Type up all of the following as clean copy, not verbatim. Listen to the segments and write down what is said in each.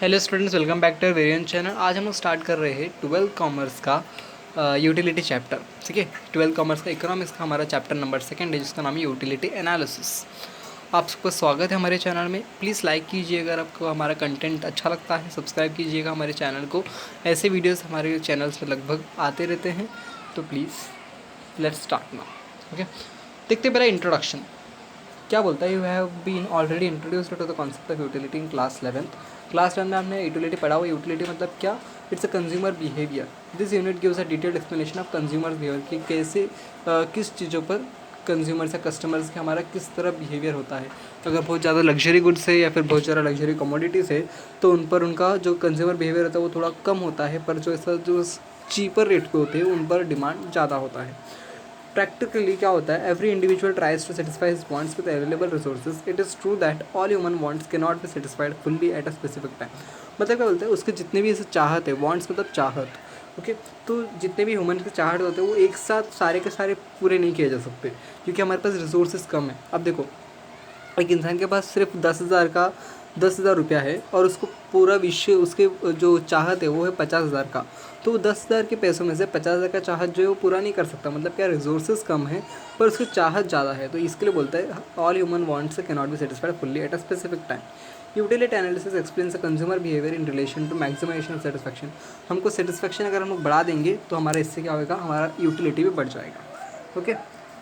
Hello students, welcome back to Varian channel. आज हम लोग स्टार्ट कर रहे हैं 12th कॉमर्स का यूटिलिटी चैप्टर। ठीक है, 12th कॉमर्स का इकोनॉमिक्स का हमारा चैप्टर नंबर 2 है, जिसका नाम है यूटिलिटी एनालिसिस। आप सबका स्वागत है हमारे चैनल में। प्लीज़ लाइक कीजिए अगर आपको हमारा कंटेंट अच्छा लगता है, सब्सक्राइब कीजिएगा हमारे चैनल को। ऐसे वीडियोस हमारे चैनल्स में लगभग आते रहते हैं, तो please let's start now. Okay, देखते पहले इंट्रोडक्शन क्या बोलता है। You have been already introduced to the concept of utility in class 11th। Class 11 में हमने यूटिलिटी पढ़ा हुआ। यूटिलिटी मतलब क्या? It's a consumer behaviour. This unit gives a detailed explanation of consumer behaviour कि कैसे किस चीज़ों पर कंज्यूमर्स या कस्टमर्स के हमारा किस तरह बिहेवियर होता है। अगर बहुत ज़्यादा लग्जरी गुड्स है या फिर बहुत ज़्यादा लग्जरी कमोडिटीज़ है तो उन पर उनका जो कंज्यूमर बिहेवियर होता है वो थोड़ा कम होता है, पर जो ऐसा जो चीपर रेट पे होते हैं उन पर डिमांड ज़्यादा होता है। प्रैक्टिकली क्या होता है, every individual tries to satisfy his wants with available resources. It is true that all human wants can not be satisfied fully at a specific time. मतलब क्या बोलते हैं, उसके जितने भी ऐसे चाहत है, वांट्स मतलब चाहत। ओके, तो जितने भी ह्यूमन के चाहत होते हैं वो एक साथ सारे के सारे पूरे नहीं किए जा सकते, क्योंकि हमारे पास रिसोर्सेज कम है। अब देखो, एक इंसान के पास सिर्फ 10,000 रुपया है और उसको पूरा विश्व उसके जो चाहत है वो है 50,000 का, तो 10,000 के पैसों में से 50,000 का चाहत जो है वो पूरा नहीं कर सकता। मतलब क्या, रिसोर्सेज कम है पर उसकी चाहत ज़्यादा है। तो इसके लिए बोलता है all human wants can not be satisfied fully at a specific time. Utility analysis explains the consumer behaviour in relation to maximisation of satisfaction. हमको सेटिस्फैक्शन अगर हम लोग बढ़ा देंगे तो हमारा इससे क्या होगा, हमारा यूटिलिटी भी बढ़ जाएगा। ओके,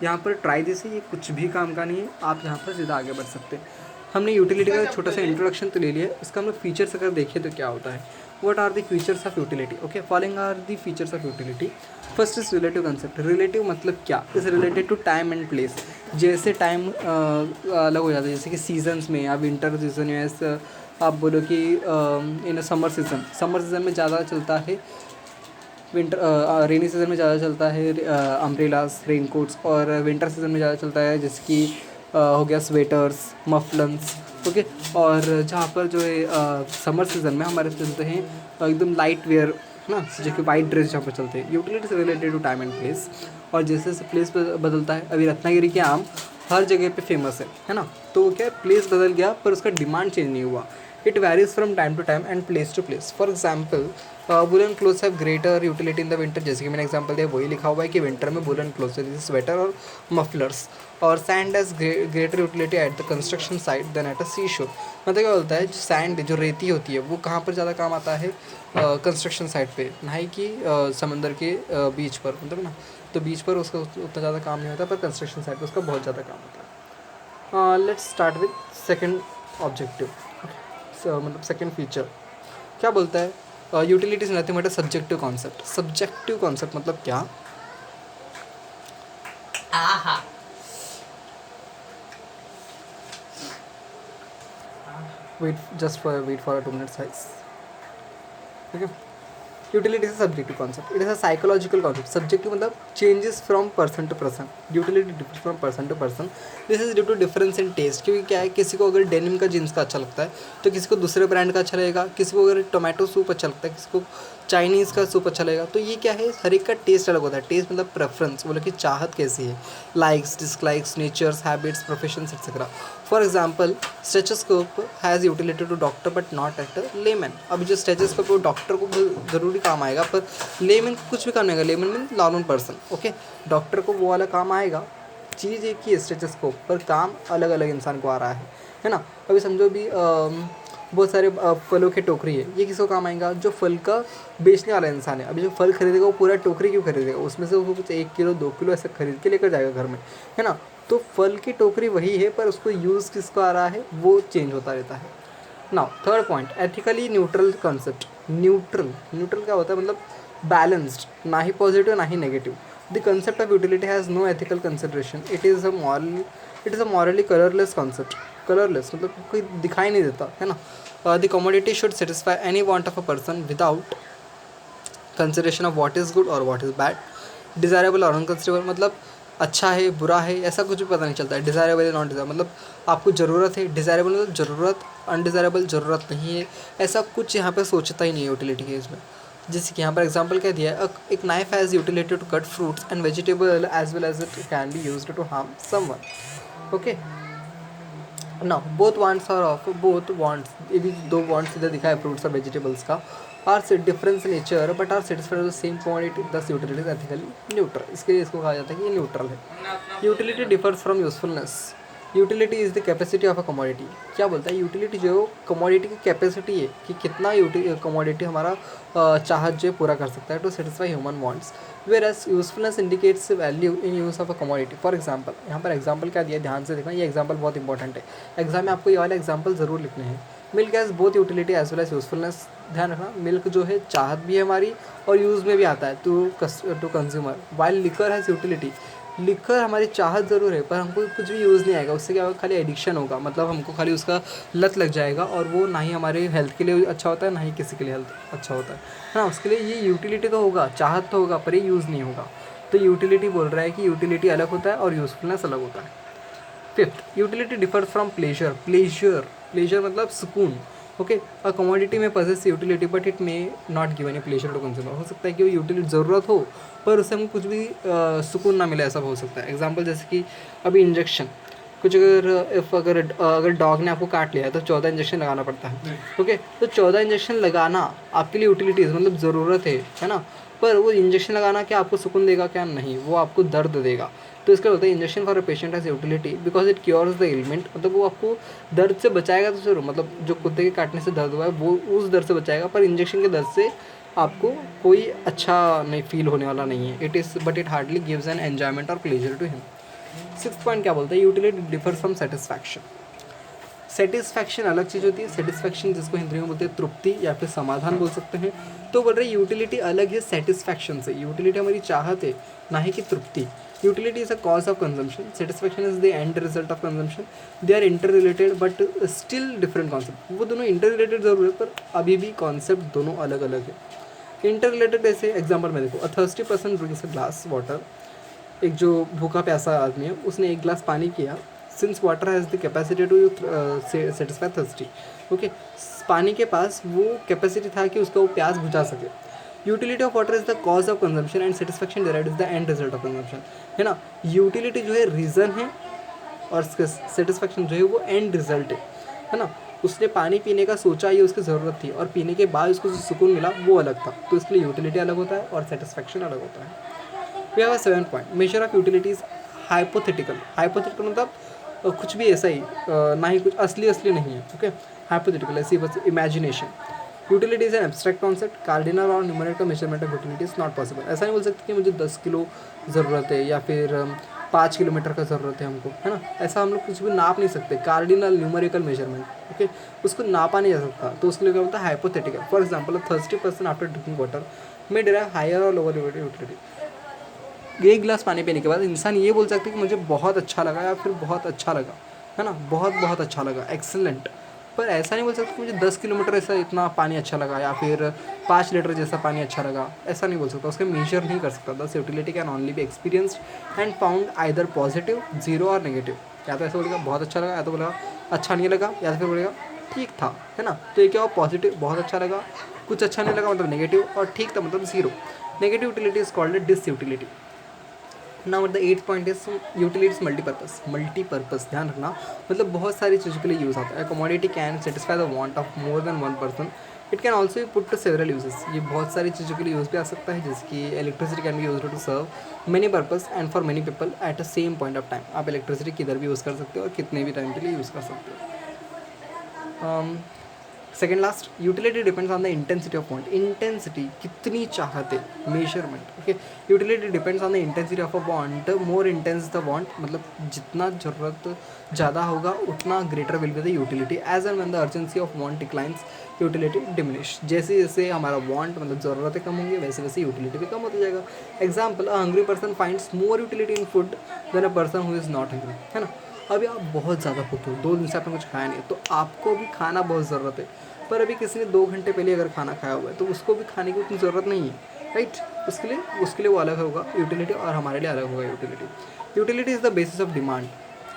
यहाँ पर ट्राई जैसे ये कुछ भी काम का नहीं है, आप यहाँ पर सीधा आगे बढ़ सकते हैं। हमने यूटिलिटी का छोटा सा इंट्रोडक्शन तो ले लिया, इसका हम लोग फीचर्स अगर देखें तो क्या होता है। What are the features of utility? Okay, following are the features of utility. First is relative concept. Relative मतलब क्या? Is related to time and place. जैसे टाइम अलग हो जाता है, जैसे कि सीजन्स में, या विंटर सीजन या आप बोलो कि इन समर सीजन में ज़्यादा चलता है, रेनी सीज़न में ज़्यादा चलता है अम्ब्रेलास, रेनकोट्स, और विंटर सीज़न में ज़्यादा चलता है जैसे कि हो गया स्वेटर्स, मफलन्स। ओके, और जहाँ पर जो है समर सीज़न में हमारे चलते हैं एकदम लाइट वेयर, है ना, जो कि वाइट ड्रेस जहाँ पर चलते हैं। यूटिलिटी से related to time and place, और जैसे जैसे प्लेस बदलता है। अभी रत्नागिरी के आम हर जगह पे फेमस है ना, तो वो क्या है, प्लेस बदल गया पर उसका डिमांड चेंज नहीं हुआ। It varies from time to time and place to place. For example, woollen clothes have greater utility in the winter. जैसे कि मैंने एग्जांपल दिया, वही लिखा हुआ है कि विंटर में वुलन क्लोथ्स, जैसे स्वेटर और मफलर्स। और sand has greater utility at the construction site than at a sea shore. मतलब क्या बोलता है, जो सैंड, जो रेती होती है, वो कहाँ पर ज़्यादा काम आता है? कंस्ट्रक्शन साइट पे, नहीं कि समंदर के बीच पर, मतलब ना। तो बीच पर उसका उतना ज़्यादा काम नहीं होता, पर कंस्ट्रक्शन साइट पर उसका बहुत ज़्यादा काम होता है। Let's start with second objective, मतलब सेकेंड फीचर। क्या बोलता है, utility is nothing but a subjective concept. Subjective concept मतलब क्या? Wait for 2 minutes guys. ठीक है, utility is a subjective concept. It is a psychological concept. Subjective मतलब changes from person to person. Utility differs from person to person. This is due to difference in taste. क्योंकि क्या है, किसी को अगर denim का जीन्स का अच्छा लगता है तो किसी को दूसरे ब्रांड का अच्छा लगेगा, किसी को अगर टोमेटो सूप अच्छा लगता है, किसी को चाइनीज़ का सूप अच्छा लगेगा। तो ये क्या है, हर एक का टेस्ट अलग होता है। टेस्ट मतलब प्रेफरेंस, बोले कि चाहत कैसी है, likes, dislikes, natures, habits, professions etcetera. For example, stethoscope has utility to doctor but not at layman. अब जो स्टेथोस्कोप वो डॉक्टर को ज़रूरी काम आएगा, पर लेमैन को कुछ भी काम नहीं आएगा। Layman mean normal person. Okay, doctor को वो वाला काम आएगा। चीज़ एक ही है स्टेथोस्कोप, पर काम अलग अलग इंसान को आ रहा है ना। अभी समझो भी बहुत सारे फलों की टोकरी है, ये किसको काम आएगा? जो फल का बेचने वाला इंसान है। अभी जो फल खरीदेगा वो पूरा टोकरी क्यों खरीदेगा? उसमें से वो कुछ 1 किलो 2 किलो ऐसा खरीद के लेकर जाएगा घर में, है ना। तो फल की टोकरी वही है, पर उसको यूज़ किसको आ रहा है वो चेंज होता रहता है। Now third point, ethically neutral concept. Neutral क्या होता है? मतलब बैलेंस्ड, ना ही पॉजिटिव ना ही negative. The concept of utility has no ethical consideration. It is a morally colourless concept. Colourless मतलब कोई दिखाई नहीं देता, है ना। The commodity should satisfy any want of a person without consideration of what is good और what is bad, desirable और unconsiderable. मतलब अच्छा है बुरा है ऐसा कुछ भी पता नहीं चलता है। डिज़ायरेबल है नॉट डिज़ायरेबल, मतलब आपको ज़रूरत है। डिज़ायरेबल मतलब ज़रूरत, अनडिज़ायरेबल ज़रूरत नहीं है, ऐसा कुछ यहाँ पे सोचता ही नहीं है यूटिलिटी केस में। जैसे कि यहाँ पर एग्जांपल क्या दिया है, एक knife has utility to cut fruits and vegetable as well as it can be used to harm someone. Okay, ना both wants are of both wants, ये भी दो वांट्स इधर दिखा है फ्रूट्स और वेजिटेबल्स का, आर से difference nature but are satisfied the same quantity thus utility is ethically neutral. इसके लिए इसको कहा जाता है कि ये न्यूट्रल है। Utility differs from usefulness. Utility is the capacity of a commodity. क्या बोलता है, यूटिलिटी जो कमोडिटी की कैपेसिटी है कि कितना कमोडिटी हमारा चाहत जो पूरा कर सकता है to satisfy human wants, whereas usefulness indicates value in use of a commodity. For example, यहाँ पर एग्जाम्पल क्या दिया, ध्यान से देखना, ये एग्जाम्पल बहुत इंपॉर्टेंट है। एग्जाम में आपको ये वाले एग्जाम्पल जरूर लिखने हैं। Milk has both utility as well as usefulness. ध्यान रखना, मिल्क जो है चाहत भी है हमारी और यूज़ में भी आता है to consumer, while liquor has utility. Liquor हमारी चाहत ज़रूर है पर हमको कुछ भी यूज़ नहीं आएगा, उससे क्या होगा, खाली एडिक्शन होगा, मतलब हमको खाली उसका लत लग जाएगा और वो ना ही हमारे हेल्थ के लिए अच्छा होता है ना ही किसी के लिए हेल्थ अच्छा होता है ना। उसके लिए ये यूटिलिटी तो होगा, चाहत तो होगा पर ये यूज़ नहीं होगा। तो यूटिलिटी बोल रहा है कि यूटिलिटी अलग होता है और यूज़फुलनेस अलग होता है। Fifth, utility differs from pleasure. Pleasure मतलब सुकून। ओके, अ कमोडिटी में possess utility but it may not given a pleasure to consumer. हो सकता है कि वो यूटिलिटी ज़रूरत हो पर उससे हमको कुछ भी सुकून ना मिले, ऐसा हो सकता है। एग्जांपल जैसे कि अभी इंजेक्शन, कुछ अगर डॉग ने आपको काट लिया है तो 14 इंजेक्शन लगाना पड़ता है। ओके, तो 14 इंजेक्शन लगाना आपके लिए यूटिलिटीज़ मतलब ज़रूरत है ना। पर वो इंजेक्शन लगाना क्या आपको सुकून देगा, क्या नहीं, वो आपको दर्द देगा। तो इसका होता है injection for a patient has utility because it cures the element, मतलब वो आपको दर्द से बचाएगा तो जरूर, मतलब जो कुत्ते के काटने से दर्द हुआ है वो उस दर्द से बचाएगा, पर इंजेक्शन के दर्द से आपको कोई अच्छा नहीं फील होने वाला नहीं है। It is but it hardly gives an enjoyment और pleasure to him. Six point क्या बोलता है, utility differ from satisfaction. Satisfaction अलग चीज़ होती है, सेटिस्फैक्शन जिसको हिंदी में बोलते हैं तृप्ति या फिर समाधान बोल सकते हैं। तो बोल रहे यूटिलिटी अलग है सेटिस्फैक्शन से। यूटिलिटी हमारी चाहत है ना ही कि तृप्ति। Utility is a cause of consumption, satisfaction is the end result of consumption. They are inter related but still different concept. वो दोनों इंटर रिलेटेड जरूर है पर अभी भी कॉन्सेप्ट दोनों अलग अलग है। इंटर रिलेटेड ऐसे एग्जाम्पल में देखो, a thirsty person drinks a glass water. एक जो भूखा प्यासा आदमी है उसने एक गिलास पानी किया, since water has the capacity to satisfy thirsty. Okay, पानी के पास वो कैपेसिटी था कि उसका वो प्यास बुझा सके। Utility of water is the cause of consumption and satisfaction derived is the end result of consumption, है ना। यूटिलिटी जो है रीज़न है और सेटिस्फैक्शन जो है वो एंड रिजल्ट है ना। उसने पानी पीने का सोचा, ये उसकी ज़रूरत थी और पीने के बाद उसको जो सुकून मिला वो अलग था। तो इसलिए यूटिलिटी अलग होता है और सेटिस्फैक्शन अलग होता है। We have a 7 point, measure of utility is hypothetical. Hypothetical मतलब कुछ भी ऐसा ही ना ही कुछ असली नहीं है। ओके, हाइपोथेटिकल ऐसी बस imagination. Utility is an abstract concept, cardinal और numerical measurement of utility is not possible. ऐसा नहीं बोल सकते कि मुझे 10 किलो ज़रूरत है या फिर 5 किलोमीटर का ज़रूरत है हमको, है ना। ऐसा हम लोग कुछ भी नाप नहीं सकते, कार्डिनल न्यूमेरिकल मेजरमेंट। ओके, उसको नापा नहीं जा सकता, तो उसके लिए क्या बोलता है, hypothetical. For example, a thirsty person after drinking water में डिराइव हायर और लोअर यूटिलिटी। एक गिलास पानी पीने के बाद इंसान ये बोल सकता है कि मुझे बहुत अच्छा लगा या फिर बहुत अच्छा लगा, है ना, बहुत अच्छा लगा, एक्सेलेंट। पर ऐसा नहीं बोल सकता कि मुझे 10 किलोमीटर ऐसा इतना पानी अच्छा लगा या फिर 5 लीटर जैसा पानी अच्छा लगा, ऐसा नहीं बोल सकता, उसके मेजर नहीं कर सकता। दस utility can only be experienced and found either positive, zero और नेगेटिव। या तो ऐसा बोलेगा बहुत अच्छा लगा, या तो बोलेगा अच्छा नहीं लगा, या फिर बोलेगा ठीक था, है ना। तो ये क्या हुआ, पॉजिटिव बहुत अच्छा लगा, कुछ अच्छा नहीं लगा मतलब नेगेटिव, और ठीक था मतलब zero. Negative utility is called disutility. Now the 8th point is utilities multipurpose. ध्यान रखना, मतलब बहुत सारी चीज़ों के लिए यूज़ आता है। Commodity can satisfy the want of more than one person. It can also put to several uses. ये बहुत सारी चीज़ों के लिए यूज़ भी आ सकता है, जैसे कि electricity can be use to serve many purpose and for many people at a same point of time. आप इलेक्ट्रिसिटी किधर भी यूज़ कर सकते हो और कितने भी टाइम के लिए यूज़ कर सकते हो। Second last, utility depends on the intensity of want. Intensity कितनी चाहते, measurement. Okay, utility depends on the intensity of a want. More intense the want, मतलब जितना ज़रूरत ज़्यादा होगा उतना greater will be the utility. As and when the urgency of want declines, utility diminish. जैसे जैसे हमारा वांट मतलब ज़रूरतें कम होंगी वैसे वैसे यूटिलिटी भी कम होता जाएगा। Example, a hungry person finds more utility in food than a person who is not hungry, है ना। अभी आप बहुत ज़्यादा भूखे हो, 2 दिन से आपने कुछ खाया नहीं, तो आपको भी खाना बहुत ज़रूरत है। पर अभी किसी ने 2 घंटे पहले अगर खाना खाया हुआ है तो उसको भी खाने की उतनी ज़रूरत नहीं है, राइट। उसके लिए वो अलग होगा यूटिलिटी और हमारे लिए अलग होगा utility. Utility is the basis of demand.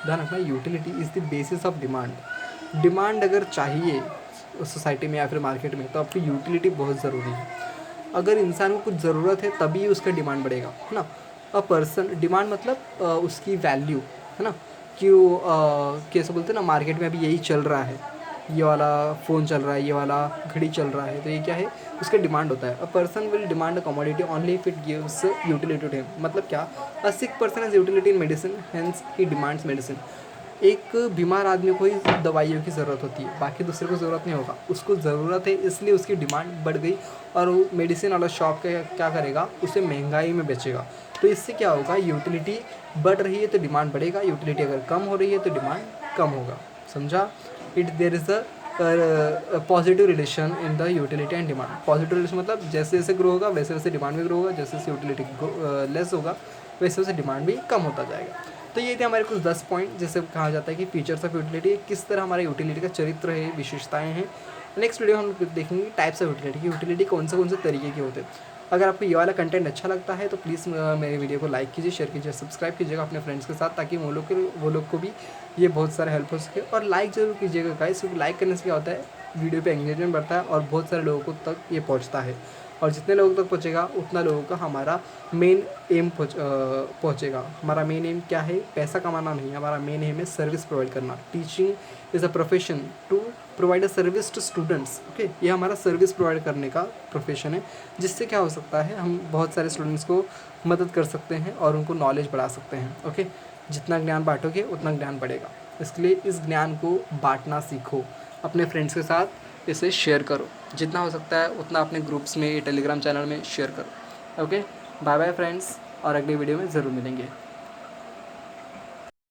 ध्यान रखना, utility is the basis of demand. Demand अगर चाहिए सोसाइटी में या फिर मार्केट में तो आपकी यूटिलिटी बहुत ज़रूरी है। अगर इंसान को कुछ ज़रूरत है तभी उसका डिमांड बढ़ेगा, है ना। अ पर्सन, डिमांड मतलब उसकी वैल्यू, है ना, क्यों कैसे बोलते हैं ना, मार्केट में अभी यही चल रहा है, ये वाला फ़ोन चल रहा है, ये वाला घड़ी चल रहा है, तो ये क्या है, उसका डिमांड होता है। A person will demand a commodity only if it gives utility to him. मतलब क्या, a sick person has utility in medicine, hence he demands medicine. एक बीमार आदमी को ही दवाइयों की ज़रूरत होती है, बाकी दूसरे को ज़रूरत नहीं होगा, उसको ज़रूरत है इसलिए उसकी डिमांड बढ़ गई, और वो मेडिसिन वाला शॉप क्या करेगा, उसे महंगाई में बेचेगा। तो इससे क्या होगा, यूटिलिटी बढ़ रही है तो डिमांड बढ़ेगा, यूटिलिटी अगर कम हो रही है तो डिमांड कम होगा। समझा? It there is a positive relation in the utility and demand. Positive relation मतलब जैसे जैसे ग्रो होगा वैसे वैसे डिमांड भी ग्रो होगा, जैसे जैसे यूटिलिटी लेस होगा वैसे वैसे डिमांड भी कम होता जाएगा। तो ये थे हमारे कुछ 10 पॉइंट जिसे कहा जाता है कि फीचर्स ऑफ यूटिलिटी, किस तरह हमारे यूटिलिटी का चरित्र है, विशेषताएं हैं। नेक्स्ट वीडियो हम देखेंगे टाइप्स ऑफ यूटिलिटी की, यूटिलिटी कौन से तरीके के होते हैं। अगर आपको ये वाला कंटेंट अच्छा लगता है तो प्लीज़ मेरे वीडियो को लाइक कीजिए, शेयर कीजिए, सब्सक्राइब कीजिएगा अपने फ्रेंड्स के साथ, ताकि वो लोग को भी ये बहुत सारा हेल्प हो सके। और लाइक ज़रूर कीजिएगा गाइस, क्योंकि लाइक करने से क्या होता है, वीडियो पे एंगेजमेंट बढ़ता है और बहुत सारे लोगों को तक ये पहुंचता है, और जितने लोगों तक पहुंचेगा उतना लोगों का हमारा मेन एम पहुंचेगा। हमारा मेन एम क्या है, पैसा कमाना नहीं, हमारा मेन एम है सर्विस प्रोवाइड करना। Teaching is a profession to provide a service to students. Okay, ये हमारा सर्विस प्रोवाइड करने का प्रोफेशन है, जिससे क्या हो सकता है, हम बहुत सारे स्टूडेंट्स को मदद कर सकते हैं और उनको नॉलेज बढ़ा सकते हैं। ओके, जितना ज्ञान बांटोगे उतना ज्ञान बढ़ेगा, इसलिए इस ज्ञान को बांटना सीखो, अपने फ्रेंड्स के साथ इसे शेयर करो, जितना हो सकता है उतना अपने ग्रुप्स में, टेलीग्राम चैनल में शेयर करो। ओके, बाय बाय फ्रेंड्स, और अगली वीडियो में ज़रूर मिलेंगे।